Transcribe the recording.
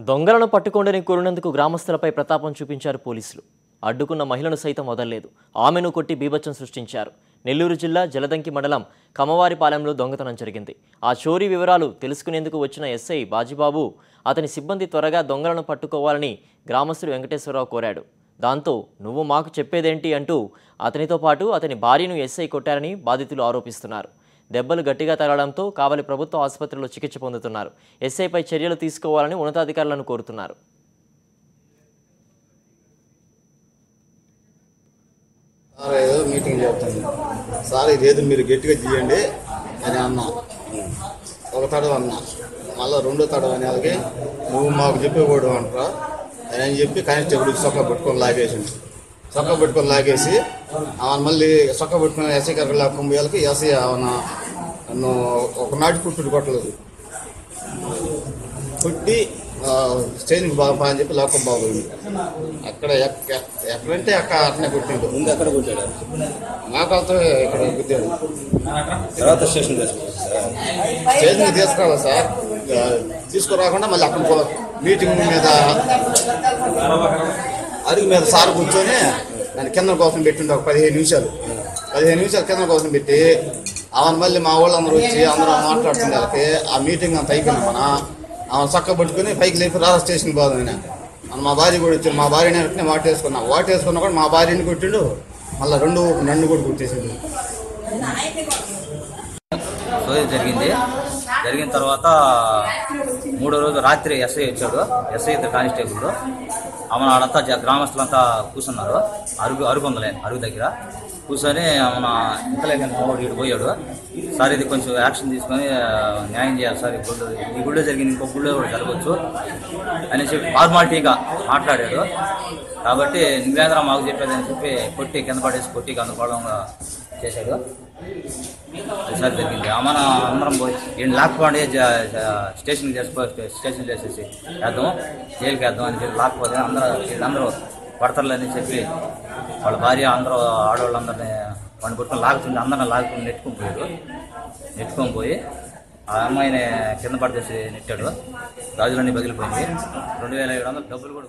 దొంగలను పట్టుకోండని కోరినందుకు గ్రామస్తులపై ప్రతాపం చూపించారు పోలీసులు. అడ్డుకున్న మహిళను సైతం వదలలేదు. ఆమెను కొట్టి బీభత్సం సృష్టించారు. నెల్లూరు జిల్లా జలదంకి మండలం కమవారిపాలెంలో దొంగతనం జరిగింది. ఆ చోరీ వివరాలు తెలుసుకునేందుకు వచ్చిన ఎస్ఐ బాజీబాబు అతని సిబ్బంది త్వరగా దొంగలను పట్టుకోవాలని గ్రామస్తుడు వెంకటేశ్వరరావు కోరాడు. దాంతో నువ్వు మాకు చెప్పేదేంటి అంటూ అతనితో పాటు అతని భార్యను ఎస్ఐ కొట్టారని బాధితులు ఆరోపిస్తున్నారు. దెబ్బలు గట్టిగా తగలడంతో కావలి ప్రభుత్వ ఆసుపత్రిలో చికిత్స పొందుతున్నారు. ఎస్ఐపై చర్యలు తీసుకోవాలని ఉన్నతాధికారులను కోరుతున్నారు. మీటింగ్ చెప్తాను సార్, ఇదేదో మీరు గట్టిగా చేయండి అని అన్నా. ఒక తడవ అన్నా, మళ్ళీ రెండో తడవ అనే వాళ్ళకి నువ్వు మాకు చెప్పేవాడు అంటారా అని చెప్పి కానిస్టేబుల్ సొక్క పట్టుకొని లాగేసింది. సొక్క పట్టుకొని లాగేసి ఆమె మళ్ళీ సొక్క పట్టుకుని ఎస్ఐ గారు లాక్కొని వాళ్ళకి ఎస్ఐ ఆమె నన్ను ఒకనాటి కొట్టలేదు, కొట్టి స్టేజ్కి బాబా అని చెప్పి లాక్కొని బాబు అక్కడ ఎక్కడంటే అట్నే కొట్టిండు. ముందు ఎక్కడ కొట్టాడు? మాకలతో ఇక్కడ గుద్దాడు. తర్వాత స్టేషన్కి తీసుకురావాలి సార్, తీసుకురాకుండా మళ్ళీ అక్కడ మీటింగ్ మీద అరుగు మీద సార్ కూర్చొని దాన్ని కింద కోసం పెట్టిండు. ఒక 15 నిమిషాలు కింద కోసం పెట్టి ఆమెను మళ్ళీ మా వాళ్ళందరూ వచ్చి అందరూ మాట్లాడుతుంది. వాళ్ళకి ఆ మీటింగ్ అంత అయిపోయింది. ఆమె చక్క పట్టుకుని పైకి లేపి రాజా స్టేషన్కి పోదాం. మా భార్య కూడా వచ్చాడు. మా భార్యని వెంటనే వాటేసుకున్నా కూడా మా భార్యని కొట్టిండు. మళ్ళీ నన్ను కూడా కొట్టేసిండు. జరిగిన తర్వాత 3వ రోజు రాత్రి ఎస్ఐ వచ్చాడు. ఎస్ఐ కానిస్టేబుల్ ఆమె ఆడంతా గ్రామస్తులంతా కూర్చున్నారు. అరుగు దగ్గర కూర్చొని మన ఇంతలేక మావాడు ఇటు పోయాడు. సార్ ఇది కొంచెం యాక్షన్ తీసుకొని న్యాయం చేయాలి సార్, ఈ గుళ్ళో జరిగింది ఇంకో గుళ్ళో కూడా జరగవచ్చు అని చెప్పి ఫార్మాలిటీగా మాట్లాడాడు. కాబట్టి నువ్వేంద్ర మాకు చెప్పేదని చెప్పి కొట్టి కింద పడేసి కొట్టి అందుకోవడంగా చేశాడు. సార్ జరిగింది. అమ్మన అందరం పోయి ఈయన లాక్కోండి స్టేషన్ చేసేసి వేద్దాం, జైలుకి వేద్దాం అని చెప్పి లాక్కపోతే వీళ్ళందరూ పడతారులని చెప్పి వాళ్ళ భార్య అందరూ ఆడవాళ్ళందరినీ వాడిని పట్టుకొని లాగుతుంటే అందరిని లాగుకుని నెట్టుకొని పోయి ఆ అమ్మాయిని కింద పడేసి నెట్టాడు. గాజులన్నీ పగిలిపోయింది. 2700 డబ్బులు కూడా